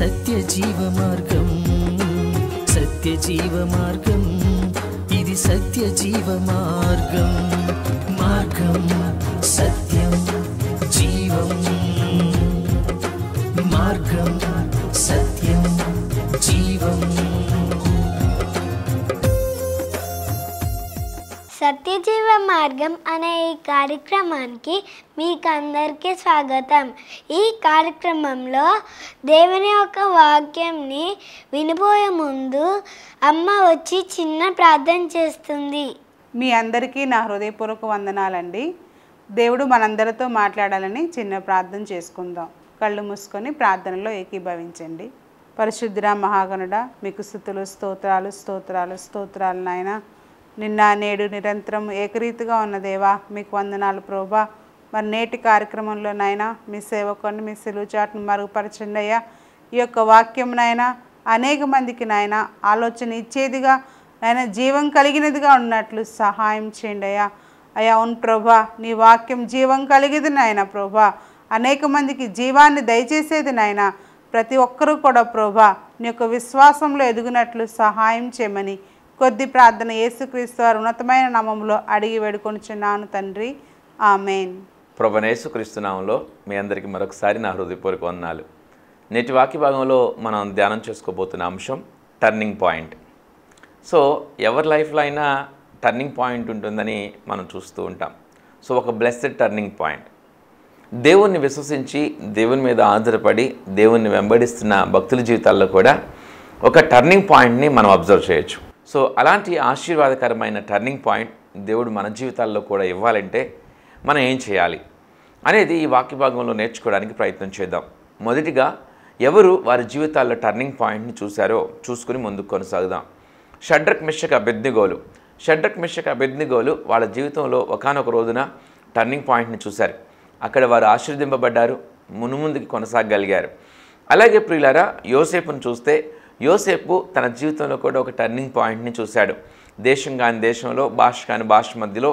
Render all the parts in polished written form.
సత్య జీవ మార్గం, సత్య జీవ మార్గం, ఇది సత్య జీవ మార్గం. మార్గం సత్యం జీవం, మార్గం సత్యం జీవం. సత్యజీవ మార్గం అనే ఈ కార్యక్రమానికి మీకు అందరికీ స్వాగతం. ఈ కార్యక్రమంలో దేవుని యొక్క వాక్యంని వినబోయే ముందు అమ్మ వచ్చి చిన్న ప్రార్థన చేస్తుంది. మీ అందరికీ నా హృదయపూర్వక వందనాలండి. దేవుడు మనందరితో మాట్లాడాలని చిన్న ప్రార్థన చేసుకుందాం. కళ్ళు మూసుకొని ప్రార్థనలో ఏకీభవించండి. పరిశుద్ధుడా మహాగణుడా, మీకు స్తుతులు స్తోత్రాలు స్తోత్రాలు స్తోత్రాలు నాయన. నిన్న నేడు నిరంతరం ఏకరీతిగా ఉన్న దేవా మీకు వందనాలు ప్రభా. మరి నేటి కార్యక్రమంలో నాయన మీ సేవకుని మీ సిలువ చాటును మరుగుపరచండి అయ్యా. ఈ యొక్క వాక్యం నాయన అనేక మందికి నాయన ఆలోచన ఇచ్చేదిగా నాయన జీవం కలిగినదిగా ఉన్నట్లు సహాయం చేయండి అయ్యా. అయ్యా అవును ప్రభా, నీ వాక్యం జీవం కలిగేది నాయన ప్రభా. అనేక మందికి జీవాన్ని దయచేసేది నాయన. ప్రతి ఒక్కరూ కూడా ప్రభా నీ యొక్క విశ్వాసంలో ఎదుగునట్లు సహాయం చేయమని కొద్ది ప్రార్థన యేసుక్రీస్తు వారి ఉన్నతమైన నామములో అడిగి వేడుకొనుచున్నాను తండ్రి, ఆమేన్. ప్రభువైన యేసుక్రీస్తు నామములో మీ అందరికీ మరొకసారి నా హృదయపూర్వక వందనాలు. నేటి వాక్య భాగంలో మనం ధ్యానం చేసుకోబోతున్న అంశం టర్నింగ్ పాయింట్. సో ఎవరి లైఫ్లో అయినా టర్నింగ్ పాయింట్ ఉంటుందని మనం చూస్తూ ఉంటాం. సో ఒక బ్లెస్డ్ టర్నింగ్ పాయింట్. దేవుణ్ణి విశ్వసించి దేవుని మీద ఆధారపడి దేవుణ్ణి వెంబడిస్తున్న భక్తుల జీవితాల్లో కూడా ఒక టర్నింగ్ పాయింట్ని మనం అబ్జర్వ్ చేయొచ్చు. సో అలాంటి ఆశీర్వాదకరమైన టర్నింగ్ పాయింట్ దేవుడు మన జీవితాల్లో కూడా ఇవ్వాలంటే మనం ఏం చేయాలి అనేది ఈ వాక్య భాగంలో నేర్చుకోవడానికి ప్రయత్నం చేద్దాం. మొదటిగా ఎవరు వారి జీవితాల్లో టర్నింగ్ పాయింట్ని చూశారో చూసుకుని ముందుకు కొనసాగుదాం. షడ్రక్ మెషక్ అబేద్నెగోలు. షడ్రక్ మెషక్ అబేద్నెగోలు వాళ్ళ జీవితంలో ఒకానొక రోజున టర్నింగ్ పాయింట్ని చూశారు. అక్కడ వారు ఆశీర్వదింపబడ్డారు, మునుముందుకు కొనసాగలిగారు. అలాగే ప్రియులారా, యోసేపును చూస్తే యోసేపు తన జీవితంలో కూడా ఒక టర్నింగ్ పాయింట్ని చూశాడు. దేశం కాని దేశంలో, భాష కాని భాష మధ్యలో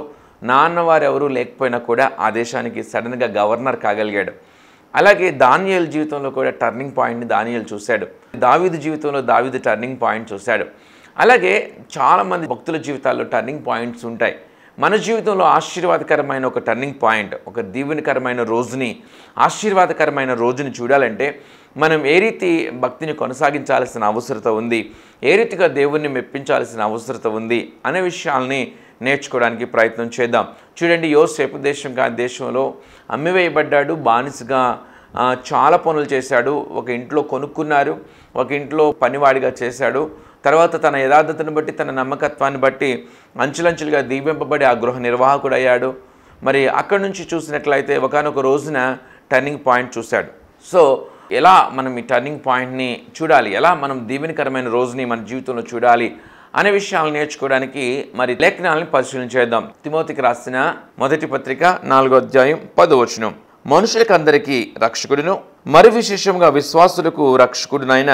నాన్నవారు ఎవరూ లేకపోయినా కూడా ఆ దేశానికి సడన్గా గవర్నర్ కాగలిగాడు. అలాగే దానియేలు జీవితంలో కూడా టర్నింగ్ పాయింట్ని దానియేలు చూశాడు. దావీదు జీవితంలో దావీదు టర్నింగ్ పాయింట్ చూశాడు. అలాగే చాలామంది భక్తుల జీవితాల్లో టర్నింగ్ పాయింట్స్ ఉంటాయి. మన జీవితంలో ఆశీర్వాదకరమైన ఒక టర్నింగ్ పాయింట్, ఒక దీవెనకరమైన రోజుని, ఆశీర్వాదకరమైన రోజుని చూడాలంటే మనం ఏ రీతి భక్తిని కొనసాగించాల్సిన అవసరత ఉంది, ఏ రీతిగా దేవుణ్ణి మెప్పించాల్సిన అవసరత ఉంది అనే విషయాల్ని నేర్చుకోవడానికి ప్రయత్నం చేద్దాం. చూడండి, యోసేపు దేశం కాని దేశంలో అమ్మివేయబడ్డాడు, బానిసగా చాలా పనులు చేశాడు. ఒక ఇంట్లో కొనుక్కున్నారు, ఒక ఇంట్లో పనివాడిగా చేశాడు. తర్వాత తన యథార్థతను బట్టి, తన నమ్మకత్వాన్ని బట్టి అంచులంచులుగా దీవింపబడి ఆ గృహ నిర్వాహకుడు అయ్యాడు. మరి అక్కడి నుంచి చూసినట్లయితే ఒకానొక రోజున టర్నింగ్ పాయింట్ చూశాడు. సో ఎలా మనం ఈ టర్నింగ్ పాయింట్ని చూడాలి, ఎలా మనం దీవెనకరమైన రోజుని మన జీవితంలో చూడాలి అనే విషయాలు నేర్చుకోవడానికి మరి లేఖనాలను పరిశీలన చేద్దాం. తిమోతికి రాసిన మొదటి పత్రిక 4వ అధ్యాయం 10వ వచనం. మనుషులకందరికీ రక్షకుడును మరి విశేషంగా విశ్వాసులకు రక్షకుడునైన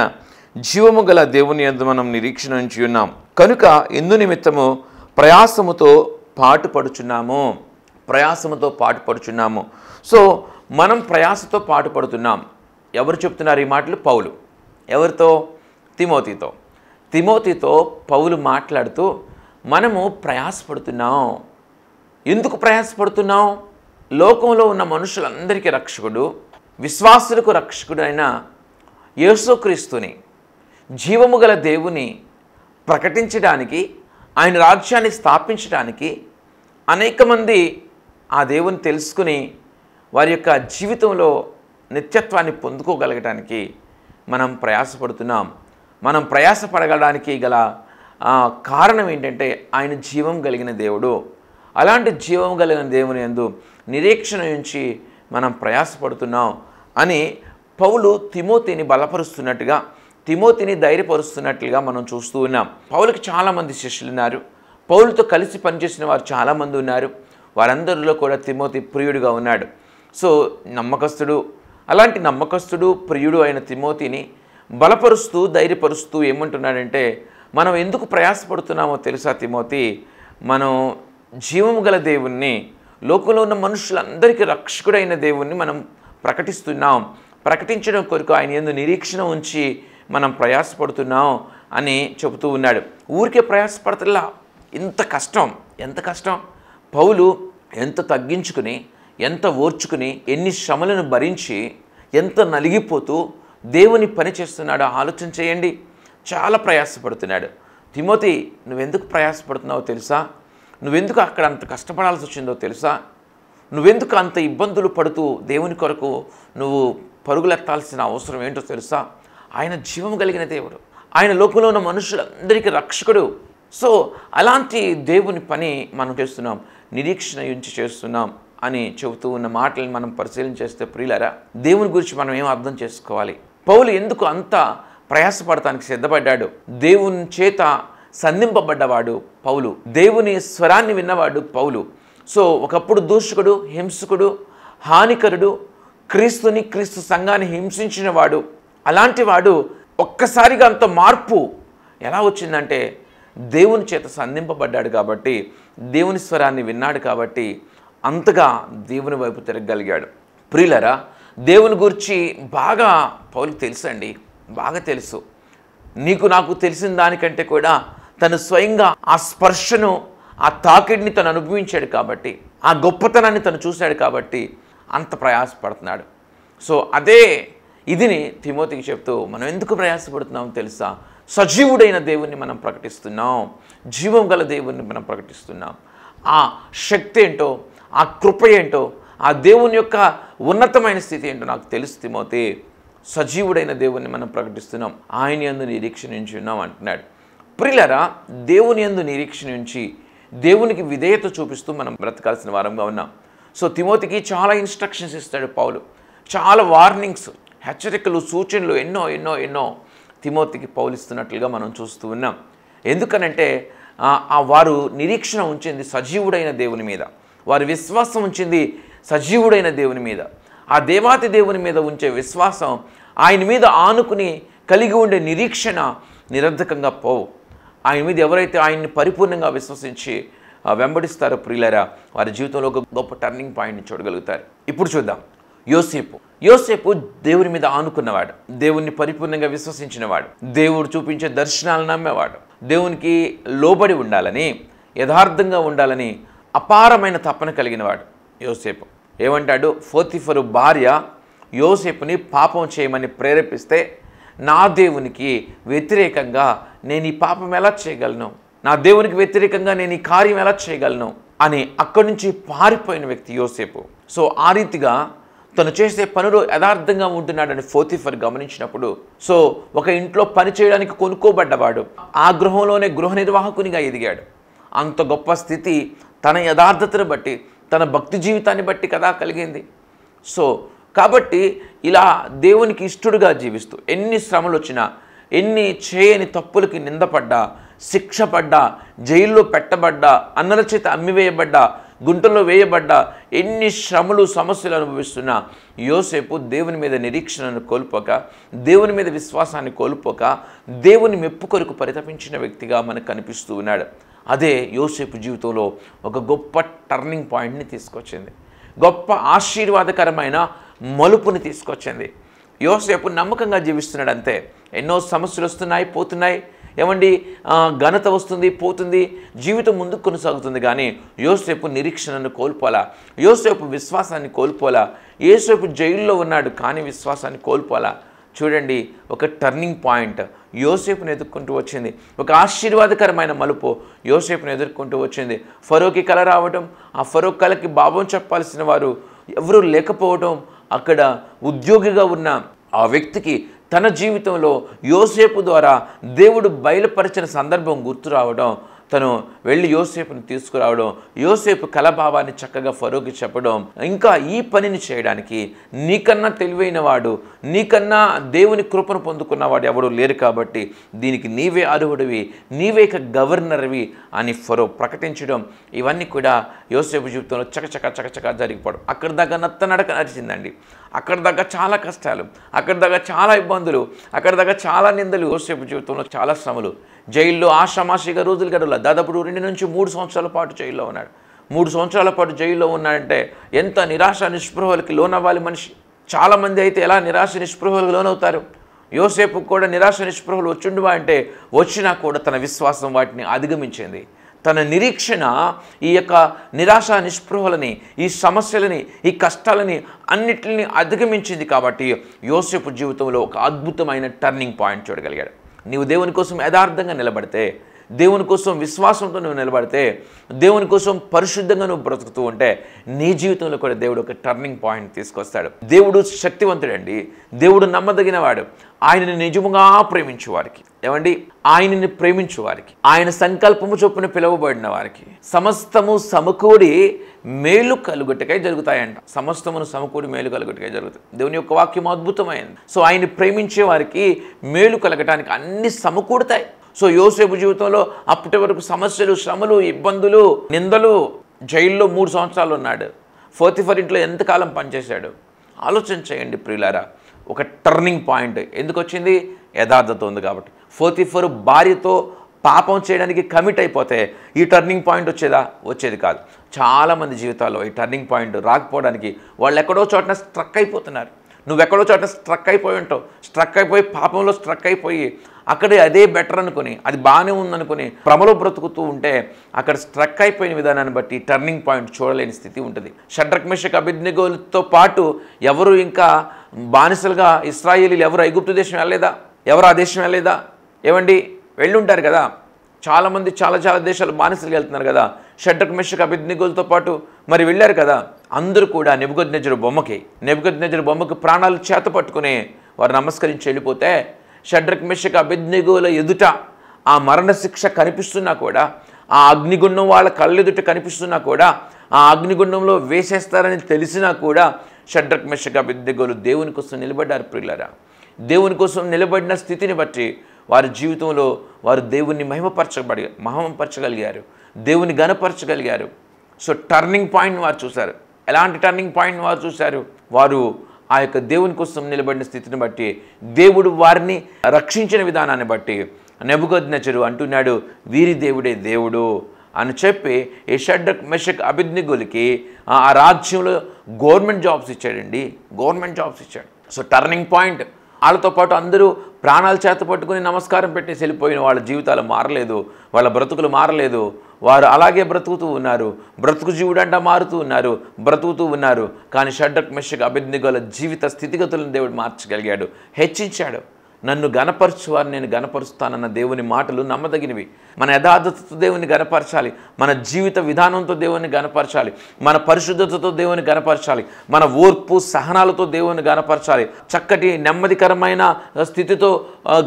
జీవము గల దేవుని యందు మనం నిరీక్షణ ఉంచి ఉన్నాం కనుక ఎందు నిమిత్తము ప్రయాసముతో పాటుపడుచున్నాము. ప్రయాసముతో పాటుపడుచున్నాము. సో మనం ప్రయాసతో పాటుపడుతున్నాం. ఎవరు చెప్తున్నారు ఈ మాటలు? పౌలు. ఎవరితో? తిమోతితో. తిమోతితో పౌలు మాట్లాడుతూ మనము ప్రయాసపడుతున్నాం. ఎందుకు ప్రయాసపడుతున్నాం? లోకంలో ఉన్న మనుషులందరికీ రక్షకుడు, విశ్వాసులకు రక్షకుడు అయిన యేసుక్రీస్తుని, జీవము గల దేవుని ప్రకటించడానికి, ఆయన రాజ్యాన్ని స్థాపించడానికి అనేక మంది ఆ దేవుని తెలుసుకుని వారి యొక్క జీవితంలో నిత్యత్వాన్ని పొందుకోగలగటానికి మనం ప్రయాసపడుతున్నాం. మనం ప్రయాసపడగలడానికి గల కారణం ఏంటంటే ఆయన జీవం కలిగిన దేవుడు. అలాంటి జీవం కలిగిన దేవుని యందు నిరీక్షణ నుంచి మనం ప్రయాసపడుతున్నాం అని పౌలు తిమోతిని బలపరుస్తున్నట్టుగా, తిమోతిని ధైర్యపరుస్తున్నట్లుగా మనం చూస్తూ ఉన్నాం. పౌలుకి చాలామంది శిష్యులు ఉన్నారు. పౌలుతో కలిసి పనిచేసిన వారు చాలామంది ఉన్నారు. వారందరిలో కూడా తిమోతి ప్రియుడిగా ఉన్నాడు. సో నమ్మకస్తుడు, అలాంటి నమ్మకస్తుడు ప్రియుడు అయిన తిమోతిని బలపరుస్తూ ధైర్యపరుస్తూ ఏమంటున్నాడంటే, మనం ఎందుకు ప్రయాసపడుతున్నామో తెలుసా తిమోతి? మనం జీవము గల దేవుణ్ణి, లోకంలో ఉన్న మనుషులందరికీ రక్షకుడైన దేవుణ్ణి మనం ప్రకటిస్తున్నాం. ప్రకటించడం కొరకు ఆయన యందు నిరీక్షణ ఉంచి మనం ప్రయాసపడుతున్నాం అని చెబుతూ ఉన్నాడు. ఊరికే ప్రయాసపడతల్లా, ఎంత కష్టం. పౌలు ఎంత తగ్గించుకుని, ఎంత ఓర్చుకుని, ఎన్ని శ్రమలను భరించి, ఎంత నలిగిపోతూ దేవుని పని చేస్తున్నాడో ఆలోచన చేయండి. చాలా ప్రయాసపడుతున్నాడు. తిమోతి, నువ్వెందుకు ప్రయాసపడుతున్నావో తెలుసా? నువ్వెందుకు అక్కడ అంత కష్టపడాల్సి వచ్చిందో తెలుసా? నువ్వెందుకు అంత ఇబ్బందులు పడుతూ దేవుని కొరకు నువ్వు పరుగులెత్తాల్సిన అవసరం ఏంటో తెలుసా? ఆయన జీవం కలిగిన దేవుడు, ఆయన లోకంలో ఉన్న మనుషులందరికీ రక్షకుడు. సో అలాంటి దేవుని పని మనం చేస్తున్నాం, నిరీక్షణ ఉంచి చేస్తున్నాం అని చెబుతూ ఉన్న మాటలను మనం పరిశీలన చేస్తే ప్రియులారా, దేవుని గురించి మనం ఏం అర్థం చేసుకోవాలి? పౌలు ఎందుకు అంత ప్రయాసపడటానికి సిద్ధపడ్డాడు? దేవుని చేత సంధింపబడ్డవాడు పౌలు, దేవుని స్వరాన్ని విన్నవాడు పౌలు. సో ఒకప్పుడు దూషకుడు, హింసకుడు, హానికరుడు, క్రీస్తు సంఘాన్ని హింసించిన వాడు. అలాంటి వాడు ఒక్కసారిగా అంత మార్పు ఎలా వచ్చిందంటే దేవుని చేత సంధింపబడ్డాడు కాబట్టి, దేవుని స్వరాన్ని విన్నాడు కాబట్టి అంతగా దేవుని వైపు తిరగగలిగాడు. ప్రియులరా, దేవుని గురించి బాగా పౌలుకు తెలుసండి, బాగా తెలుసు. నీకు నాకు తెలిసిన దానికంటే కూడా తను స్వయంగా ఆ స్పర్శను, ఆ తాకిడిని తను అనుభవించాడు కాబట్టి, ఆ గొప్పతనాన్ని తను చూశాడు కాబట్టి అంత ప్రయాసపడుతున్నాడు. సో అదే ఇదిని తిమోతికి చెప్తూ మనం ఎందుకు ప్రయాసపడుతున్నాం తెలుసా? సజీవుడైన దేవుణ్ణి మనం ప్రకటిస్తున్నాం, జీవం గల దేవుణ్ణి మనం ప్రకటిస్తున్నాం. ఆ శక్తి ఏంటో, ఆ కృప ఏంటో, ఆ దేవుని యొక్క ఉన్నతమైన స్థితి ఏంటో నాకు తెలుసు తిమోతి. సజీవుడైన దేవుణ్ణి మనం ప్రకటిస్తున్నాం, ఆయన యందు నిరీక్షణ ఉంచి ఉన్నాం అంటున్నాడు. ప్రియులారా, దేవుని యందు నిరీక్షణ ఉంచి దేవునికి విధేయత చూపిస్తూ మనం బ్రతకాల్సిన వారంగా ఉన్నాం. సో తిమోతికి చాలా ఇన్స్ట్రక్షన్స్ ఇస్తాడు పౌలు, చాలా వార్నింగ్స్, హెచ్చరికలు, సూచనలు ఎన్నో తిమోతికి పౌలు ఇస్తున్నట్లుగా మనం చూస్తూ ఉన్నాం. ఎందుకనంటే వారు నిరీక్షణ ఉంచింది సజీవుడైన దేవుని మీద, వారి విశ్వాసం ఉంచింది సజీవుడైన దేవుని మీద. ఆ దేవాతి దేవుని మీద ఉంచే విశ్వాసం, ఆయన మీద ఆనుకుని కలిగి ఉండే నిరీక్షణ నిరర్ధకంగా పోవు. ఆయన మీద ఎవరైతే ఆయన్ని పరిపూర్ణంగా విశ్వసించి వెంబడిస్తారో ప్రియులారా, వారి జీవితంలో ఒక గొప్ప టర్నింగ్ పాయింట్ని చూడగలుగుతారు. ఇప్పుడు చూద్దాం. యోసేపు దేవుని మీద ఆనుకున్నవాడు, దేవుణ్ణి పరిపూర్ణంగా విశ్వసించినవాడు, దేవుడు చూపించే దర్శనాలను నమ్మేవాడు, దేవునికి లోబడి ఉండాలని, యథార్థంగా ఉండాలని అపారమైన తపన కలిగినవాడు యోసేపు. ఏమంటాడు? పోతీఫరు భార్య యోసేపుని పాపం చేయమని ప్రేరేపిస్తే, నా దేవునికి వ్యతిరేకంగా నేను ఈ పాపం ఎలా చేయగలను, నా దేవునికి వ్యతిరేకంగా నేను ఈ కార్యం ఎలా చేయగలను అని అక్కడి నుంచి పారిపోయిన వ్యక్తి యోసేపు. సో ఆ రీతిగా తను చేసే పనులు యథార్థంగా ఉంటున్నాడని పోతీఫర్ గమనించినప్పుడు, సో ఒక ఇంట్లో పని చేయడానికి కొనుక్కోబడ్డవాడు ఆ గృహంలోనే గృహ నిర్వాహకునిగా ఎదిగాడు. అంత గొప్ప స్థితి తన యథార్థతను బట్టి, తన భక్తి జీవితాన్ని బట్టి కదా కలిగింది. సో కాబట్టి ఇలా దేవునికి ఇష్టడుగా జీవిస్తూ ఎన్ని శ్రమలు వచ్చినా, ఎన్ని చేయని తప్పులకి నిందపడ్డా, శిక్ష పడ్డా, జైల్లో పెట్టబడ్డా, అన్నల చేత అమ్మివేయబడ్డా, గుంటల్లో వేయబడ్డా, ఎన్ని శ్రమలు సమస్యలు అనుభవిస్తున్నా యోసేపు దేవుని మీద నిరీక్షణను కోల్పోక, దేవుని మీద విశ్వాసాన్ని కోల్పోక, దేవుని మెప్పు కొరకు పరితపించిన వ్యక్తిగా మనకు కనిపిస్తూ ఉన్నాడు. అదే యోసేపు జీవితంలో ఒక గొప్ప టర్నింగ్ పాయింట్ని తీసుకొచ్చింది, గొప్ప ఆశీర్వాదకరమైన మలుపుని తీసుకొచ్చింది. యోసేపు నమ్మకంగా జీవిస్తున్నాడు అంతే. ఎన్నో సమస్యలు వస్తున్నాయి, పోతున్నాయి, ఏమండి ఘనత వస్తుంది, పోతుంది, జీవితం ముందుకు కొనసాగుతుంది. కానీ యోసేపు నిరీక్షణను కోల్పోలా, యోసేపు విశ్వాసాన్ని కోల్పోలా. యోసేపు జైల్లో ఉన్నాడు కానీ విశ్వాసాన్ని కోల్పోలా. చూడండి, ఒక టర్నింగ్ పాయింట్ యోసేపును ఎదుర్కొంటూ వచ్చింది, ఒక ఆశీర్వాదకరమైన మలుపు యోసేపును ఎదుర్కొంటూ వచ్చింది. ఫరోకి కల రావడం, ఆ ఫరో కలకి భావం చెప్పాల్సిన వారు ఎవరూ లేకపోవడం, అక్కడ ఉద్యోగిగా ఉన్న ఆ వ్యక్తికి తన జీవితంలో యోసేపు ద్వారా దేవుడు బయలుపరిచిన సందర్భం గుర్తు రావడం, తను వెళ్ళి యోసేపుని తీసుకురావడం, యోసేపు కలభావాన్ని చక్కగా ఫరోకి చెప్పడం, ఇంకా ఈ పనిని చేయడానికి నీకన్నా తెలివైన వాడు, నీకన్నా దేవుని కృపను పొందుకున్నవాడు ఎవడు లేరు కాబట్టి దీనికి నీవే అర్హుడివి, నీవే గవర్నర్వి అని ఫరో ప్రకటించడం, ఇవన్నీ కూడా యోసేపు జీవితంలో చకచకా జరిగిపోవడం. అక్కడి దాకా నత్తనడక నడిచిందండి. అక్కడి దాకా చాలా కష్టాలు, అక్కడి దాకా చాలా ఇబ్బందులు, అక్కడి దాకా చాలా నిందలు, యోసేపు జీవితంలో చాలా శ్రమలు. జైల్లో ఆషామాషిగా రోజులు గడవల, దాదాపు 2 నుంచి 3 సంవత్సరాల పాటు జైల్లో ఉన్నాడు. 3 సంవత్సరాల పాటు జైల్లో ఉన్నాడంటే ఎంత నిరాశ నిస్పృహలకి లోనవ్వాలి మనిషి. చాలామంది అయితే ఎలా నిరాశ నిస్పృహలకు లోనవుతారు. యోసేపు కూడా నిరాశ నిస్పృహలు వచ్చిండువా అంటే వచ్చినా కూడా తన విశ్వాసం వాటిని అధిగమించింది. తన నిరీక్షణ ఈ యొక్క నిరాశ నిస్పృహలని, ఈ సమస్యలని, ఈ కష్టాలని అన్నిటిని అధిగమించింది. కాబట్టి యోసేపు జీవితంలో ఒక అద్భుతమైన టర్నింగ్ పాయింట్ చూడగలిగాడు. నీవు దేవుని కోసం యథార్థంగా నిలబడితే, దేవుని కోసం విశ్వాసంతో నువ్వు నిలబడితే, దేవుని కోసం పరిశుద్ధంగా నువ్వు బ్రతుకుతూ ఉంటే నీ జీవితంలో కూడా దేవుడు ఒక టర్నింగ్ పాయింట్ తీసుకొస్తాడు. దేవుడు శక్తివంతుడండి, దేవుడు నమ్మదగినవాడు. ఆయనని నిజముగా ప్రేమించు వారికి, ఏమండి, ఆయనని ప్రేమించు వారికి, ఆయన సంకల్పము చొప్పున పిలువబడిన వారికి సమస్తము సమకూడి మేలు కలుగుటకై జరుగుతాయంట. సమస్తమును సమకూడి మేలు కలుగుటకై జరుగుతాయి. దేవుని యొక్క వాక్యం అద్భుతమైంది. సో ఆయన్ని ప్రేమించే వారికి మేలు కలగటానికి అన్ని సమకూడతాయి. సో యోసేపు జీవితంలో అప్పటి వరకు సమస్యలు, శ్రమలు, ఇబ్బందులు, నిందలు, జైల్లో 3 సంవత్సరాలు ఉన్నాడు. పోతిఫర్ ఇంట్లో ఎంతకాలం పనిచేశాడు? ఆలోచన చేయండి ప్రియులారా. ఒక టర్నింగ్ పాయింట్ ఎందుకు వచ్చింది? యథార్థత ఉంది కాబట్టి. పోతిఫర్ భార్యతో పాపం చేయడానికి కమిట్ అయిపోతే ఈ టర్నింగ్ పాయింట్ వచ్చేది కాదు. చాలామంది జీవితాల్లో ఈ టర్నింగ్ పాయింట్ రాకపోవడానికి వాళ్ళు ఎక్కడో చోటన స్ట్రక్ అయిపోతున్నారు. నువ్వెక్కడో చోట స్ట్రక్ అయిపోయి ఉంటావు. స్ట్రక్ అయిపోయి పాపంలో స్ట్రక్ అయిపోయి అక్కడే అదే బెటర్ అనుకుని, అది బాగానే ఉందనుకుని భ్రమలో బ్రతుకుతూ ఉంటే అక్కడ స్ట్రక్ అయిపోయిన విధానాన్ని బట్టి టర్నింగ్ పాయింట్ చూడలేని స్థితి ఉంటుంది. షడ్రక్ మెషక్ అబేద్నెగోలతో పాటు ఎవరు ఇంకా బానిసలుగా ఇశ్రాయేలీలు ఎవరు ఐగుప్తు దేశం వెళ్ళలేదా? ఎవరు ఆ దేశం వెళ్ళలేదా? ఏమండి, వెళ్ళి ఉంటారు కదా. చాలామంది చాలా దేశాలు బానిసలుగా వెళ్తున్నారు కదా. షడ్రక్ మెషక్ అబేద్నెగోలతో పాటు మరి వెళ్ళారు కదా. అందరూ కూడా నెబుకద్నెజరు బొమ్మకి ప్రాణాలు చేత పట్టుకుని వారు నమస్కరించి వెళ్ళిపోతే షడ్రక్ మెషక్ అబేద్నెగోల ఎదుట ఆ మరణశిక్ష కనిపిస్తున్నా కూడా, ఆ అగ్నిగుండం వాళ్ళ కళ్ళెదుట కనిపిస్తున్నా కూడా, ఆ అగ్నిగుండంలో వేసేస్తారని తెలిసినా కూడా షడ్రక్ మెషక్ అబేద్నెగోలు దేవుని కోసం నిలబడ్డారు ప్రియులారా. దేవుని కోసం నిలబడిన స్థితిని బట్టి వారి జీవితంలో వారు దేవుణ్ణి మహిమపరచగలిగారు, దేవుని ఘనపరచగలిగారు. సో టర్నింగ్ పాయింట్ వారు చూశారు. ఎలాంటి టర్నింగ్ పాయింట్ వారు చూశారు? వారు ఆ యొక్క దేవుని కోసం నిలబడిన స్థితిని బట్టి, దేవుడు వారిని రక్షించిన విధానాన్ని బట్టి నెబుకద్నెజరు అంటున్నాడు, వీరి దేవుడే దేవుడు అని చెప్పి ఈ షడ్రక్ మెషక్ అబేద్నెగోలకి ఆ రాజ్యంలో గవర్నమెంట్ జాబ్స్ ఇచ్చాడు. So turning point. వాళ్ళతో పాటు అందరూ ప్రాణాలు చేత పట్టుకుని నమస్కారం పెట్టేసి వెళ్ళిపోయిన వాళ్ళ జీవితాలు మారలేదు, వాళ్ళ బ్రతుకులు మారలేదు. వారు అలాగే బ్రతుకుతూ ఉన్నారు. బ్రతుకు జీవుడంట బ్రతుకుతూ ఉన్నారు. కానీ షడ్రక్ మెషక్ అబేద్నెగోల జీవిత స్థితిగతులను దేవుడు మార్చగలిగాడు, హెచ్చించాడు. నన్ను గణపరచు వారిని నేను గణపరుస్తానన్న దేవుని మాటలు నమ్మదగినవి. మన యథార్థతతో దేవుని గణపరచాలి, మన జీవిత విధానంతో దేవుని గణపరచాలి, మన పరిశుద్ధతతో దేవుని గణపరచాలి, మన ఓర్పు సహనాలతో దేవుని గణపరచాలి, చక్కటి నెమ్మదికరమైన స్థితితో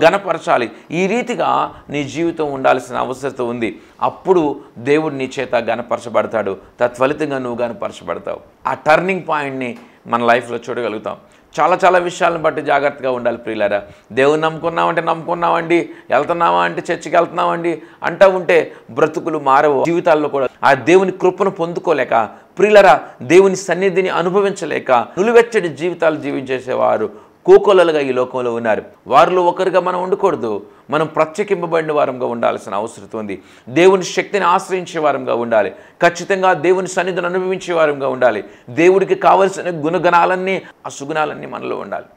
గణపరచాలి. ఈ రీతిగా నీ జీవితం ఉండాల్సిన అవసరం ఉంది. అప్పుడు దేవుడు నీ చేత గణపరచబడతాడు, తత్ఫలితంగా నువ్వు గణపరచబడతావు. ఆ టర్నింగ్ పాయింట్ని మన లైఫ్లో చూడగలుగుతాం. చాలా విషయాలను బట్టి జాగ్రత్తగా ఉండాలి ప్రియులారా. దేవుని నమ్ముకున్నామండి, వెళ్తున్నామా అంటే చర్చికి వెళ్తున్నామండి అంటూ ఉంటే బ్రతుకులు మారవు. జీవితాల్లో కూడా ఆ దేవుని కృపను పొందుకోలేక ప్రియులారా, దేవుని సన్నిధిని అనుభవించలేక నులివెచ్చని జీవితాలు జీవించేసేవారు కోకొల్లలుగా ఈ లోకంలో ఉన్నారు. వారిలో ఒకరిగా మనం ఉండకూడదు. మనం ప్రత్యేకింపబడిన వారంగా ఉండాల్సిన అవసరం ఉంది. దేవుని శక్తిని ఆశ్రయించే వారంగా ఉండాలి. ఖచ్చితంగా దేవుని సన్నిధిని అనుభవించే వారంగా ఉండాలి. దేవుడికి కావలసిన గుణగణాలన్నీ, ఆ సుగుణాలన్నీ మనలో ఉండాలి.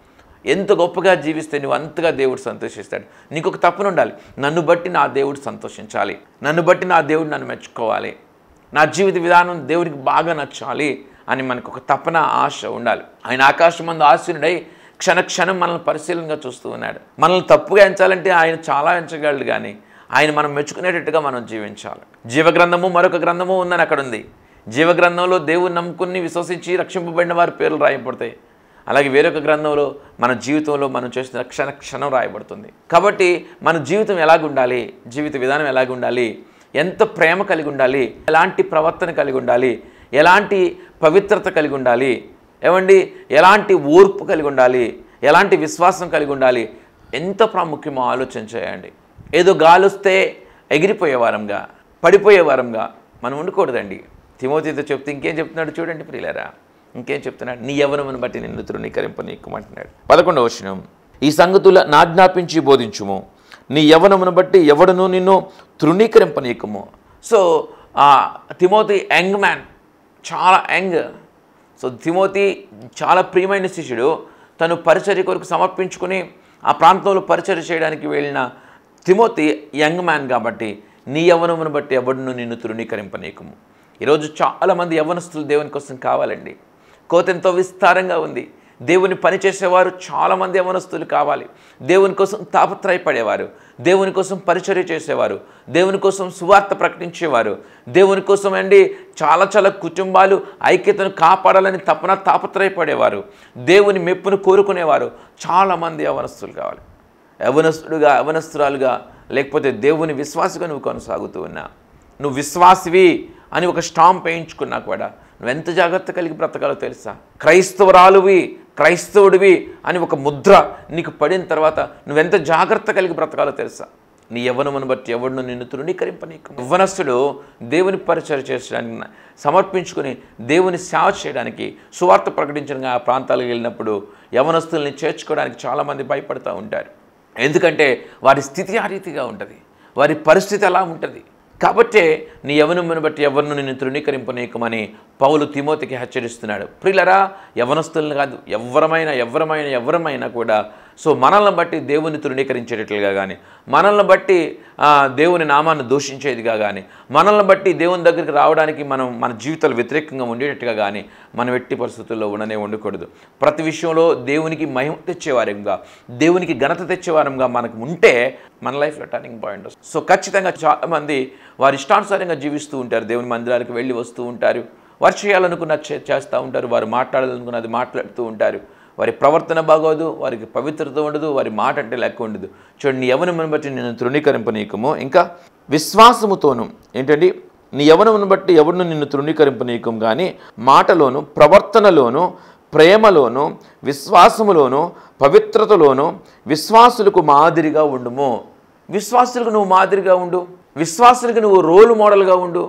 ఎంత గొప్పగా జీవిస్తే నువ్వు అంతగా దేవుడు సంతోషిస్తాడు. నీకు ఒక తపన ఉండాలి, నన్ను బట్టి నా దేవుడు సంతోషించాలి, నన్ను బట్టి నా దేవుడు నన్ను మెచ్చుకోవాలి, నా జీవిత విధానం దేవుడికి బాగా నచ్చాలి అని మనకు ఒక తపన, ఆశ ఉండాలి. ఆయన ఆకాశమందు ఆశీనుడై క్షణక్షణం మనల్ని పరిశీలనగా చూస్తూ ఉన్నాడు. మనల్ని తప్పుగా ఎంచాలంటే ఆయన చాలా ఎంచగలడు, కానీ ఆయన మనం మెచ్చుకునేటట్టుగా మనం జీవించాలి. జీవగ్రంథము మరొక గ్రంథము ఉందని అక్కడ ఉంది. జీవగ్రంథంలో దేవుని నమ్ముకుని విశ్వసించి రక్షింపబడిన వారి పేర్లు రాయబడతాయి. అలాగే వేరొక గ్రంథంలో మన జీవితంలో మనం చేస్తున్న క్షణం రాయబడుతుంది. కాబట్టి మన జీవితం ఎలాగుండాలి, జీవిత విధానం ఎలాగుండాలి, ఎంత ప్రేమ కలిగి ఉండాలి, ఎలాంటి ప్రవర్తన కలిగి ఉండాలి, ఎలాంటి పవిత్రత కలిగి ఉండాలి, ఏమండి, ఎలాంటి ఓర్పు కలిగి ఉండాలి, ఎలాంటి విశ్వాసం కలిగి ఉండాలి, ఎంత ప్రాముఖ్యమో ఆలోచన చేయండి. ఏదో గాలొస్తే ఎగిరిపోయేవారంగా, పడిపోయేవారంగా మనం ఉండకూడదండి. తిమోతితో చెప్తే ఇంకేం చెప్తున్నాడు చూడండి ప్రియులారా. ఇంకేం చెప్తున్నాడు? నీ యవ్వనమును బట్టి నిన్ను తృణీకరింపనీయకుమంటున్నాడు. 11వ వచనం, ఈ సంగతుల నాజ్ఞాపించి బోధించుము, నీ యవ్వనమును బట్టి ఎవడును నిన్ను తృణీకరింపనీయకుము. సో తిమోతి యంగ్ మ్యాన్, చాలా యంగ్. సో తిమోతి చాలా ప్రియమైన శిష్యుడు. తను పరిచర్య కొరకు సమర్పించుకుని ఆ ప్రాంతంలో పరిచర్య చేయడానికి వెళ్ళిన తిమోతి యంగ్ మ్యాన్ కాబట్టి నీ యవ్వనమును బట్టి ఎవడును నిన్ను తృణీకరింపనీయకము. ఈరోజు చాలామంది యవ్వనస్తులు దేవుని కోసం కావాలండి. కోత ఎంతో విస్తారంగా ఉంది. దేవుని పని చేసేవారు చాలామంది యవ్వనస్తులు కావాలి. దేవుని కోసం తాపత్రయపడేవారు, దేవుని కోసం పరిచర్య చేసేవారు, దేవుని కోసం సువార్త ప్రకటించేవారు, దేవుని కోసం చాలా చాలా కుటుంబాలు ఐక్యతను కాపాడాలని తాపత్రయపడేవారు, దేవుని మెప్పును కోరుకునేవారు చాలామంది యవ్వనస్తులు కావాలి. యవ్వనస్తురాలుగా లేకపోతే దేవుని విశ్వాసిగా నువ్వు కొనసాగుతూ ఉన్నా, నువ్వు విశ్వాసివి అని ఒక స్టాంప్ వేయించుకున్నా కూడా నువ్వెంత జాగ్రత్త కలిగి బ్రతకాలో తెలుసా? క్రైస్తవుడివి అని ఒక ముద్ర నీకు పడిన తర్వాత నువ్వెంత జాగ్రత్త కలిగి బ్రతకాలో తెలుసా? నీ యవ్వనమును బట్టి ఎవడును నిన్ను తృణీకరింపనీయకు. యవ్వనస్తుడు దేవుని పరిచర్య చేయడానికి సమర్పించుకుని దేవుని సేవ చేయడానికి సువార్త ప్రకటించడానికి ఆ ప్రాంతాలకు వెళ్ళినప్పుడు యవ్వనస్తుల్ని చేర్చుకోవడానికి చాలామంది భయపడుతూ ఉంటారు. ఎందుకంటే వారి స్థితి ఆ రీతిగా ఉంటుంది, వారి పరిస్థితి అలా ఉంటుంది. కాబట్టే నీ యవ్వనమును బట్టి ఎవరిను నిన్ను తృణీకరింపనీయకమని పౌలు తిమోతికి హెచ్చరిస్తున్నాడు. ప్రియులరా, యవ్వనస్తులను కాదు, ఎవరమైనా కూడా సో మనల్ని బట్టి దేవుని తృణీకరించేటట్లుగా కానీ, మనల్ని బట్టి దేవుని నామాన్ని దూషించేదిగా కానీ, మనల్ని బట్టి దేవుని దగ్గరికి రావడానికి మన జీవితాలు వ్యతిరేకంగా ఉండేటట్టుగా కానీ మనం ఎట్టి పరిస్థితుల్లో ఉండకూడదు. ప్రతి విషయంలో దేవునికి మహిమ తెచ్చేవారంగా, దేవునికి ఘనత తెచ్చేవారంగా మనకు ఉంటే మన లైఫ్లో టర్నింగ్ పాయింట్ వస్తుంది. సో ఖచ్చితంగా చాలామంది వారి ఇష్టానుసారంగా జీవిస్తూ ఉంటారు. దేవుని మందిరాలకు వెళ్ళి వస్తూ ఉంటారు, వారు చేయాలనుకున్నది చేస్తూ ఉంటారు, వారు మాట్లాడాలనుకున్నది మాట్లాడుతూ ఉంటారు. వారి ప్రవర్తన బాగోదు, వారికి పవిత్రత ఉండదు, వారి మాట అంటే లెక్క ఉండదు. చూడండి, నీ యవ్వనమును బట్టి నేను తృణీకరింపనీయకము. ఇంకా విశ్వాసముతోను ఏంటండి, నీ యవ్వనమును బట్టి ఎవరిని నిన్ను తృణీకరింపనీయకం కానీ మాటలోను, ప్రవర్తనలోను, ప్రేమలోను, విశ్వాసములోను, పవిత్రతలోను విశ్వాసులకు మాదిరిగా ఉండుము. విశ్వాసులకు నువ్వు మాదిరిగా ఉండు, విశ్వాసులకు నువ్వు రోల్ మోడల్గా ఉండు,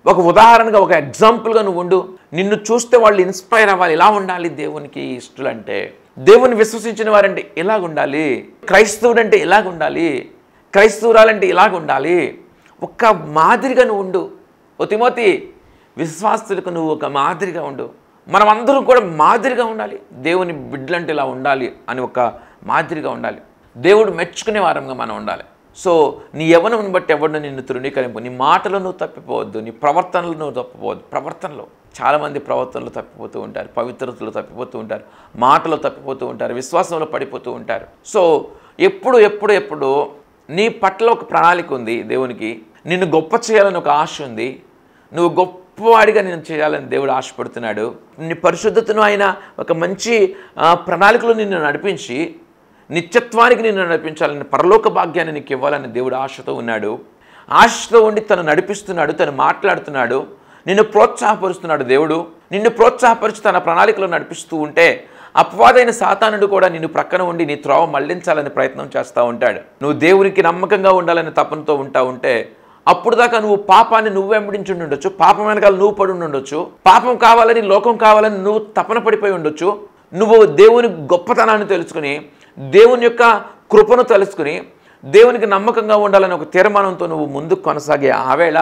ఒక ఉదాహరణగా, ఒక ఎగ్జాంపుల్గా నువ్వు ఉండు. నిన్ను చూస్తే వాళ్ళు ఇన్స్పైర్ అవ్వాలి. ఇలా ఉండాలి దేవునికి ఇష్టలంటే, దేవుని విశ్వసించిన వారంటే ఇలాగ ఉండాలి, క్రైస్తవుడంటే ఇలాగ ఉండాలి, క్రైస్తవురాలంటే ఇలాగ ఉండాలి. ఒక మాదిరిగా నువ్వు ఉండు. ఓ తిమోతి, విశ్వాసులకు నువ్వు ఒక మాదిరిగా ఉండు. మనం అందరం కూడా మాదిరిగా ఉండాలి. దేవుని బిడ్డలంటే ఇలా ఉండాలి అని ఒక మాదిరిగా ఉండాలి. దేవుడు మెచ్చుకునే వారంగా మనం ఉండాలి. సో నీ యవ్వనమును బట్టి ఎవరిని నిన్ను తృణీకరింపు. నీ మాటలు నువ్వు తప్పిపోవద్దు, నీ ప్రవర్తనలు నువ్వు తప్పిపోవద్దు. ప్రవర్తనలో చాలామంది ప్రవర్తనలు తప్పిపోతూ ఉంటారు, పవిత్రతలు తప్పిపోతూ ఉంటారు, మాటలు తప్పిపోతూ ఉంటారు, విశ్వాసంలో పడిపోతూ ఉంటారు. సో ఎప్పుడు నీ పట్ల ఒక ప్రణాళిక ఉంది దేవునికి. నిన్ను గొప్ప చేయాలని ఒక ఆశ ఉంది. నువ్వు గొప్పవాడిగా నేను చేయాలని దేవుడు ఆశపడుతున్నాడు. నీ పరిశుద్ధతను ఆయన ఒక మంచి ప్రణాళికలో నిన్ను నడిపించి నిత్యత్వానికి నిన్ను నడిపించాలని, పరలోక భాగ్యాన్ని నీకు ఇవ్వాలని దేవుడు ఆశతో ఉన్నాడు. ఆశతో ఉండి తను నడిపిస్తున్నాడు, తను మాట్లాడుతున్నాడు, నిన్ను ప్రోత్సాహపరుస్తున్నాడు. దేవుడు నిన్ను ప్రోత్సాహపరిచి తన ప్రణాళికలో నడిపిస్తూ ఉంటే అపవాదైన సాతానుడు కూడా నిన్ను ప్రక్కన ఉండి నీ త్రోవ మళ్లించాలని ప్రయత్నం చేస్తూ ఉంటాడు. నువ్వు దేవునికి నమ్మకంగా ఉండాలని తపనతో ఉంటే అప్పుడు దాకా నువ్వు పాపాన్ని నువ్వు వెంబడించి ఉండొచ్చు, పాపం వెనకాల నువ్వు పడి ఉండొచ్చు, పాపం కావాలని, లోకం కావాలని నువ్వు తపన పడిపోయి ఉండొచ్చు. నువ్వు దేవుని గొప్పతనాన్ని తెలుసుకుని, దేవుని యొక్క కృపను తెలుసుకుని, దేవునికి నమ్మకంగా ఉండాలని ఒక తీర్మానంతో నువ్వు ముందుకు కొనసాగే ఆవేళ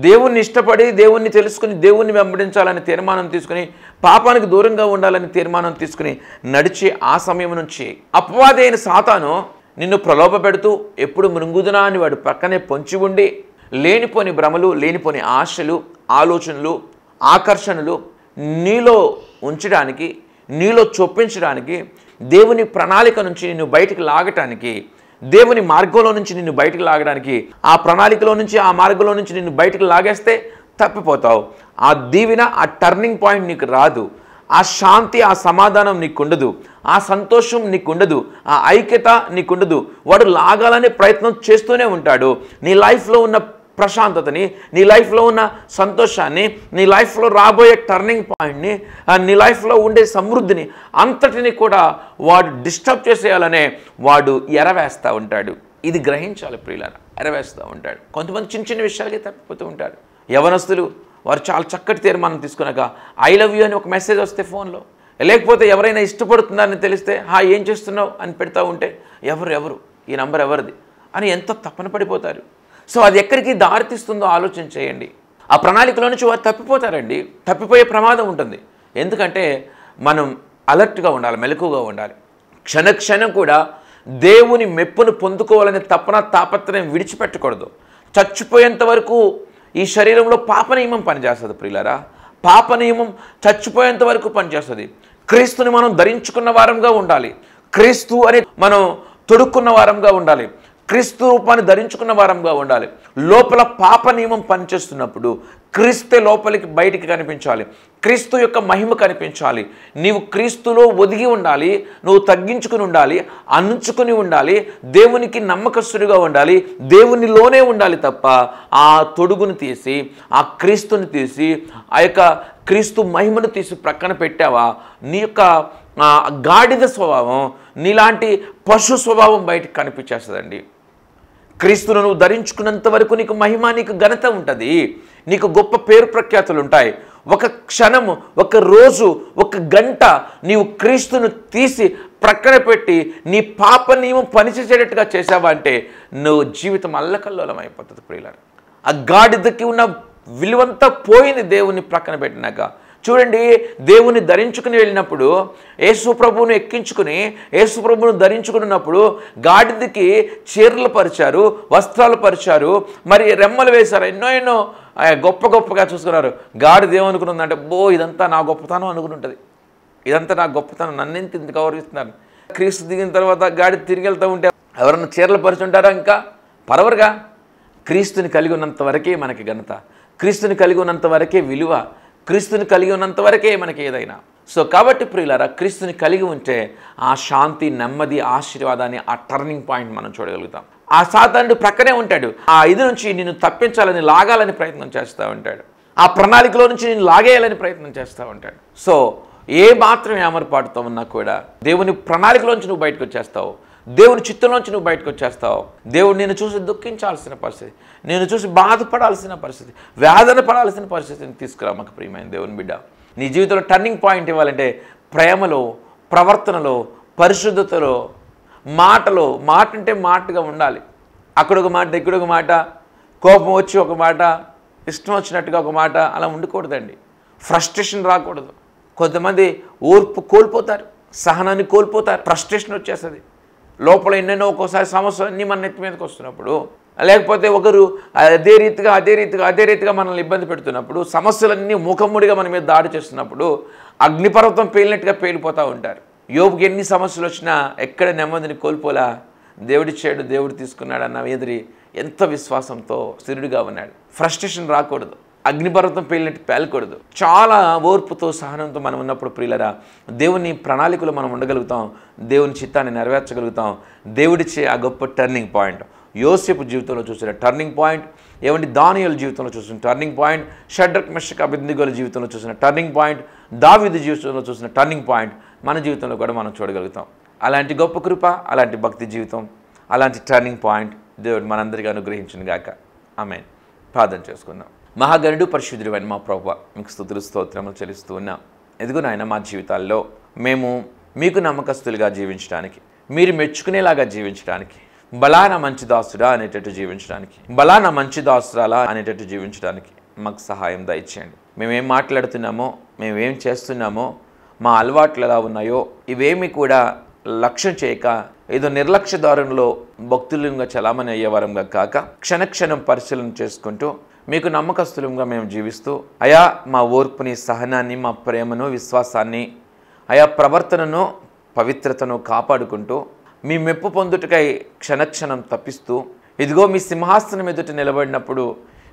దేవుణ్ణి ఇష్టపడి, దేవుణ్ణి తెలుసుకుని, దేవుణ్ణి వెంబడించాలని తీర్మానం తీసుకుని, పాపానికి దూరంగా ఉండాలని తీర్మానం తీసుకుని నడిచే ఆ సమయం నుంచి అపవాది అయిన సాతాను నిన్ను ప్రలోభ పెడుతూ ఎప్పుడు మృంగుదునా అని వాడు పక్కనే పొంచి ఉండి లేనిపోని భ్రమలు, లేనిపోని ఆశలు, ఆలోచనలు, ఆకర్షణలు నీలో ఉంచడానికి, నీలో చొప్పించడానికి, దేవుని ప్రణాళిక నుంచి నిన్ను బయటికి లాగటానికి, దేవుని మార్గంలో నుంచి నిన్ను బయటికి లాగడానికి, ఆ ప్రణాళికలో నుంచి, ఆ మార్గంలో నుంచి నిన్ను బయటికి లాగేస్తే తప్పిపోతావు. ఆ దీవెన, ఆ టర్నింగ్ పాయింట్ నీకు రాదు. ఆ శాంతి, ఆ సమాధానం నీకుండదు, ఆ సంతోషం నీకుండదు, ఆ ఐక్యత నీకుండదు. వాడు లాగాలనే ప్రయత్నం చేస్తూనే ఉంటాడు. నీ లైఫ్లో ఉన్న ప్రశాంతతని, నీ లైఫ్లో ఉన్న సంతోషాన్ని, నీ లైఫ్లో రాబోయే టర్నింగ్ పాయింట్ని, నీ లైఫ్లో ఉండే సమృద్ధిని అంతటిని కూడా వాడు డిస్టర్బ్ చేసేయాలనే వాడు ఎరవేస్తూ ఉంటాడు. ఇది గ్రహించాలి ప్రియులారా, ఎరవేస్తూ ఉంటాడు. కొంతమంది చిన్న చిన్న విషయాలకి తప్పిపోతూ ఉంటారు. యవనస్తులు వారు చాలా చక్కటి తీర్మానం తీసుకున్నాక ఐ లవ్ యూ అని ఒక మెసేజ్ వస్తే ఫోన్లో, లేకపోతే ఎవరైనా ఇష్టపడుతున్నారని తెలిస్తే ఏం చేస్తున్నావు అని పెడతా ఉంటే ఎవరు ఈ నంబర్ ఎవరిది అని ఎంతో తపన పడిపోతారు. సో అది ఎక్కడికి దారితీస్తుందో ఆలోచన చేయండి. ఆ ప్రణాళికలో నుంచి వారు తప్పిపోతారండి, తప్పిపోయే ప్రమాదం ఉంటుంది. ఎందుకంటే మనం అలర్ట్గా ఉండాలి, మెలకుగా ఉండాలి. క్షణక్షణం కూడా దేవుని మెప్పును పొందుకోవాలనే తపన తాపత్రయం విడిచిపెట్టకూడదు. చచ్చిపోయేంత వరకు ఈ శరీరంలో పాప నియమం పనిచేస్తుంది ప్రియులారా. పాప నియమం చచ్చిపోయేంత వరకు పనిచేస్తుంది. క్రీస్తుని మనం ధరించుకున్న వారంగా ఉండాలి. క్రీస్తు అని మనం తొడుక్కున్న వారంగా ఉండాలి. క్రీస్తు రూపాన్ని ధరించుకున్న వారంగా ఉండాలి. లోపల పాప నియమం పనిచేస్తున్నప్పుడు క్రీస్తే లోపలికి బయటికి కనిపించాలి. క్రీస్తు యొక్క మహిమ కనిపించాలి. నీవు క్రీస్తులో ఒదిగి ఉండాలి, నువ్వు తగ్గించుకుని ఉండాలి, అంచుకుని ఉండాలి, దేవునికి నమ్మకస్తుడిగా ఉండాలి, దేవునిలోనే ఉండాలి తప్ప ఆ తొడుగును తీసి, ఆ క్రీస్తుని తీసి, ఆ యొక్క క్రీస్తు మహిమను తీసి ప్రక్కన పెట్టావా, నీ యొక్క గాడిద స్వభావం, నీలాంటి పశు స్వభావం బయటకు కనిపించేస్తుందండి. క్రీస్తును నువ్వు ధరించుకున్నంత వరకు నీకు మహిమ, నీకు ఘనత ఉంటుంది, నీకు గొప్ప పేరు ప్రఖ్యాతులు ఉంటాయి. ఒక క్షణము, ఒక రోజు, ఒక గంట నీవు క్రీస్తును తీసి ప్రక్కన పెట్టి నీ పాప నియమం పనిచేసేటట్టుగా చేసావా అంటే నువ్వు జీవితం అల్లకల్లోలం అయిపోతుంది ప్రియులారా. ఆ గాడిదకి ఉన్న విలువంతా పోయింది దేవుని ప్రక్కన పెట్టినాక. చూడండి, దేవుని ధరించుకుని వెళ్ళినప్పుడు, యేసు ప్రభువును ఎక్కించుకుని యేసు ప్రభువును ధరించుకున్నప్పుడు గాడిదకి చీరలు పరిచారు, వస్త్రాలు పరిచారు, మరి రెమ్మలు వేశారు, ఎన్నో గొప్పగా చూసుకున్నారు. గాడిద ఏమనుకున్నదంటే, ఇదంతా నా గొప్పతనం అనుకుని ఉంటుంది, ఇదంతా నా గొప్పతనం, నన్నెంత ఇంత గౌరవిస్తున్నారు. క్రీస్తు దిగిన తర్వాత గాడిద తిరిగి వెళ్తూ ఉంటే ఎవరన్నా చీరలు పరిచుంటారా? ఇంకా పరవరుగా. క్రీస్తుని కలిగి ఉన్నంత వరకే మనకి ఘనత, క్రీస్తుని కలిగి ఉన్నంత వరకే విలువ, క్రీస్తుని కలిగి ఉన్నంత వరకే మనకి ఏదైనా. సో కాబట్టి ప్రియులారా, క్రీస్తుని కలిగి ఉంటే ఆ శాంతి, నెమ్మది, ఆశీర్వాదాన్ని, ఆ టర్నింగ్ పాయింట్ మనం చూడగలుగుతాం. ఆ సాతానుడు ప్రక్కనే ఉంటాడు. ఆ ఇది నుంచి నిన్ను తప్పించాలని, లాగాలని ప్రయత్నం చేస్తూ ఉంటాడు. ఆ ప్రణాళికలో నుంచి నిన్ను లాగేయాలని ప్రయత్నం చేస్తూ ఉంటాడు. సో ఏ మాత్రం ఏమరపాటుతో ఉన్నా కూడా దేవుని ప్రణాళికలోంచి నువ్వు బయటకు వచ్చేస్తావు, దేవుని చిత్తంలోంచి నువ్వు బయటకు వచ్చేస్తావు. దేవుడు నేను చూసి దుఃఖించాల్సిన పరిస్థితి, నేను చూసి బాధపడాల్సిన పరిస్థితి, వేదన పడాల్సిన పరిస్థితిని తీసుకురా మాకు ప్రియమైన దేవుని బిడ్డ. నీ జీవితంలో టర్నింగ్ పాయింట్ ఇవ్వాలంటే ప్రేమలో, ప్రవర్తనలో, పరిశుద్ధతలో, మాటలో, మాట అంటే మాటగా ఉండాలి. అక్కడొక మాట, ఇక్కడొక మాట, కోపం వచ్చి ఒక మాట, ఇష్టం వచ్చినట్టుగా ఒక మాట, అలా ఉండకూడదండి. ఫ్రస్ట్రేషన్ రాకూడదు. కొంతమంది ఓర్పు కోల్పోతారు, సహనాన్ని కోల్పోతారు, ఫ్రస్ట్రేషన్ వచ్చేస్తుంది. లోపల ఎన్నెన్నో ఒక్కోసారి సమస్యలు అన్నీ మన నెత్తి మీదకి వస్తున్నప్పుడు, లేకపోతే ఒకరు అదే రీతిగా మనల్ని ఇబ్బంది పెడుతున్నప్పుడు, సమస్యలన్నీ ముఖముడిగా మన మీద దాడి చేస్తున్నప్పుడు అగ్నిపర్వతం పేలినట్టుగా పేలిపోతూ ఉంటారు. యోబుకి ఎన్ని సమస్యలు వచ్చినా ఎక్కడ నెమ్మదిని కోల్పోలా, దేవుడిచ్చాడు, దేవుడు తీసుకున్నాడు అన్న ఎదిరి ఎంత విశ్వాసంతో స్థిరుడిగా ఉన్నాడు. ఫ్రస్ట్రేషన్ రాకూడదు, అగ్నిపర్వతం పేలినట్టు పేలకూడదు. చాలా ఓర్పుతో, సహనంతో మనం ఉన్నప్పుడు ప్రియులరా దేవుని ప్రణాళికలో మనం ఉండగలుగుతాం, దేవుని చిత్తాన్ని నెరవేర్చగలుగుతాం. దేవుడిచ్చే ఆ గొప్ప టర్నింగ్ పాయింట్ యోసేపు జీవితంలో చూసిన టర్నింగ్ పాయింట్, ఏమంటే దానియేలు జీవితంలో చూసిన టర్నింగ్ పాయింట్, షడ్రక్ మెషక్ అబేద్నెగోల జీవితంలో చూసిన టర్నింగ్ పాయింట్, దావీదు జీవితంలో చూసిన టర్నింగ్ పాయింట్ మన జీవితంలో కూడా మనం చూడగలుగుతాం. అలాంటి గొప్ప కృప, అలాంటి భక్తి జీవితం, అలాంటి టర్నింగ్ పాయింట్ దేవుడు మనందరికీ అనుగ్రహించును గాక. ఆమేన్. ప్రార్థన చేసుకుందాం. మహాగణుడు, పరిశుద్ధుడైన మా ప్రభువా, మీకు స్తుతులు స్తోత్రములు చెల్లిస్తూ ఉన్నాం. ఎదుగు నాయన, మా జీవితాల్లో మేము మీకు నమ్మకస్తులుగా జీవించడానికి, మీరు మెచ్చుకునేలాగా జీవించడానికి, బలానా మంచి దాసుడా అనేటట్టు జీవించడానికి, బలానా మంచి దాసురాలా అనేటట్టు జీవించడానికి మాకు సహాయం దయచేయండి. మేమేం మాట్లాడుతున్నామో, మేమేం చేస్తున్నామో, మా అలవాట్లు ఎలా ఉన్నాయో ఇవేమి కూడా లక్ష్యం చేయక ఏదో నిర్లక్ష్య ధోరణిలో భక్తులంగా చలామణి అయ్యేవారంగా కాక క్షణక్షణం పరిశీలన చేసుకుంటూ మీకు నమ్మకస్తులంగా మేము జీవిస్తూ అయా మా ఓర్పుని, సహనాన్ని, మా ప్రేమను, విశ్వాసాన్ని, అయా ప్రవర్తనను, పవిత్రతను కాపాడుకుంటూ మీ మెప్పు పొందుటకై క్షణక్షణం తప్పిస్తూ ఇదిగో మీ సింహాసనం ఎదుట నిలబడినప్పుడు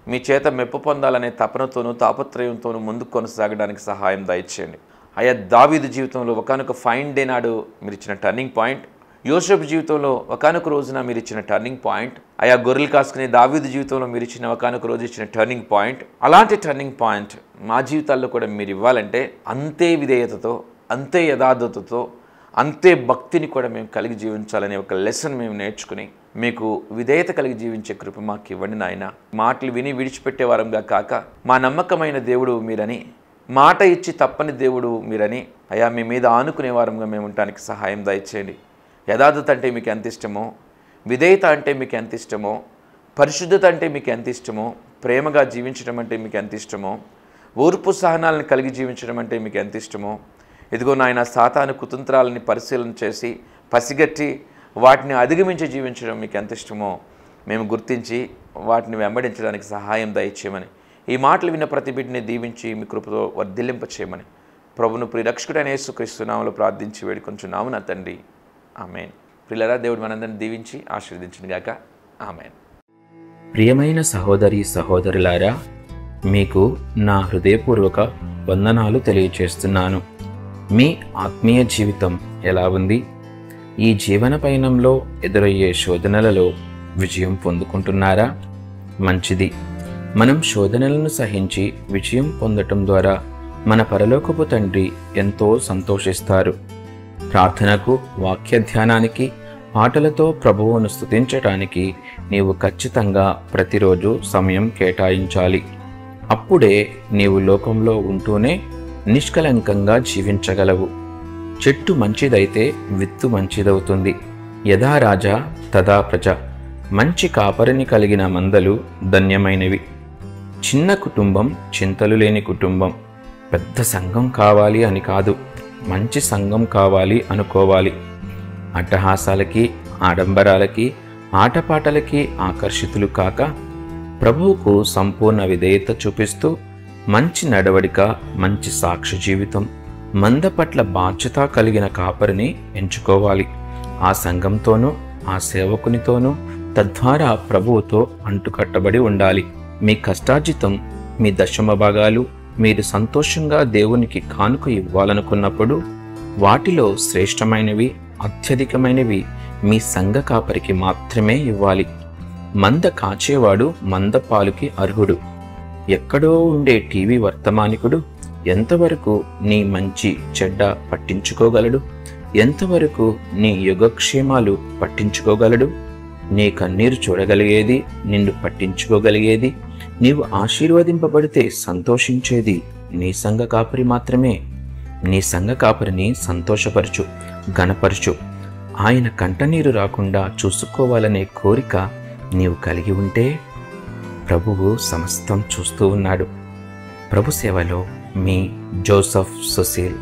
మీ చేత మెప్పు పొందాలనే తపనతోనూ తాపత్రయంతోనూ ముందుకు కొనసాగడానికి సహాయం దయచేయండి. అయా దావీదు జీవితంలో ఒకానొక ఫైన్ డే నాడు మీరు ఇచ్చిన టర్నింగ్ పాయింట్, యోసేపు జీవితంలో ఒకానొక రోజున మీరు ఇచ్చిన టర్నింగ్ పాయింట్, అయా గొర్రెలు కాసుకునే దావీదు జీవితంలో మీరు ఇచ్చిన ఒకానొక రోజు ఇచ్చిన టర్నింగ్ పాయింట్, అలాంటి టర్నింగ్ పాయింట్ మా జీవితాల్లో కూడా మీరు ఇవ్వాలంటే అంతే విధేయతతో, అంతే యథార్థతతో, అంతే భక్తిని కూడా మేము కలిగి జీవించాలనే ఒక లెసన్ మేము నేర్చుకుని మీకు విధేయత కలిగి జీవించే కృప మాకు ఇవ్వండి నాయన. మాటలు విని విడిచిపెట్టే వారంగా కాక మా నమ్మకమైన దేవుడు మీరని, మాట ఇచ్చి తప్పని దేవుడు మీరని అయా మీ మీద ఆనుకునే వారంగా మేము ఉండటానికి సహాయం దయచేయండి. యథార్థత అంటే మీకు ఎంత ఇష్టమో, విధేయత అంటే మీకు ఎంత ఇష్టమో, పరిశుద్ధత అంటే మీకు ఎంత ఇష్టమో, ప్రేమగా జీవించడం అంటే మీకు ఎంత ఇష్టమో, ఓర్పు సహనాలను కలిగి జీవించడం అంటే మీకు ఎంత ఇష్టమో, ఇదిగో నాయన సాతాను కుతంత్రాలని పరిశీలన చేసి పసిగట్టి వాటిని అధిగమించి జీవించడం మీకు ఎంత ఇష్టమో మేము గుర్తించి వాటిని వెంబడించడానికి సహాయం దయచేయమని, ఈ మాటలు విన్న ప్రతి బిడ్డని దీవించి మీ కృపతో వర్ధిల్లింప చేయమని ప్రభును ప్రియరక్షకుడైన యేసుక్రీస్తు నామములో ప్రార్థించి వేడుకొంచున్నాము నా తండ్రి. ఆమేన్. ప్రియులారా, దేవుడు మనందరిని దీవించి ఆశీర్వదించును గాక. ఆమేన్. ప్రియమైన సహోదరి సహోదరులారా, మీకు నా హృదయపూర్వక వందనాలు తెలియచేస్తున్నాను. మీ ఆత్మీయ జీవితం ఎలా ఉంది? ఈ జీవన పయనంలో ఎదురయ్యే శోధనలలో విజయం పొందుకుంటున్నారా? మంచిది. మనం శోధనలను సహించి విజయం పొందటం ద్వారా మన పరలోకపు తండ్రి ఎంతో సంతోషిస్తారు. ప్రార్థనకు, వాక్య ధ్యానానికి, పాటలతో ప్రభువును స్తుతించటానికి నీవు ఖచ్చితంగా ప్రతిరోజు సమయం కేటాయించాలి. అప్పుడే నీవు లోకంలో ఉంటూనే నిష్కలంకంగా జీవించగలవు. చెట్టు మంచిదైతే విత్తు మంచిదవుతుంది. యథా రాజా తదా ప్రజ. మంచి కాపరిని కలిగిన మందలు ధన్యమైనవి. చిన్న కుటుంబం చింతలు లేని కుటుంబం. పెద్ద సంఘం కావాలి అని కాదు, మంచి సంఘం కావాలి అనుకోవాలి. అట్టహాసాలకి, ఆడంబరాలకి, ఆటపాటలకి ఆకర్షితులు కాక ప్రభువుకు సంపూర్ణ విధేయత చూపిస్తూ మంచి నడవడిక, మంచి సాక్షి జీవితం, మంద పట్ల బాధ్యత కలిగిన కాపరిని ఎంచుకోవాలి. ఆ సంఘంతోనూ ఆ సేవకునితోనూ తద్వారా ప్రభువుతో అంటుకట్టబడి ఉండాలి. మీ కష్టార్జితం, మీ దశమ భాగాలు మీరు సంతోషంగా దేవునికి కానుక ఇవ్వాలనుకున్నప్పుడు వాటిలో శ్రేష్టమైనవి, అత్యధికమైనవి మీ సంఘ కాపరికి మాత్రమే ఇవ్వాలి. మంద కాచేవాడు మంద పాలుకి అర్హుడు. ఎక్కడో ఉండే టీవీ వర్తమానికుడు ఎంతవరకు నీ మంచి చెడ్డ పట్టించుకోగలడు? ఎంతవరకు నీ యోగక్షేమాలు పట్టించుకోగలడు? నీ కన్నీరు చూడగలిగేది, నిన్ను పట్టించుకోగలిగేది, నీవు ఆశీర్వదింపబడితే సంతోషించేది నీ సంఘ కాపరి మాత్రమే. నీ సంఘ కాపరిని సంతోషపరచు, ఘనపరచు. ఆయన కంటనీరు రాకుండా చూసుకోవాలనే కోరిక నీవు కలిగి ఉంటే ప్రభువు సమస్తం చూస్తూ ఉన్నాడు. ప్రభు సేవలో మీ జోసెఫ్ సుశీల్.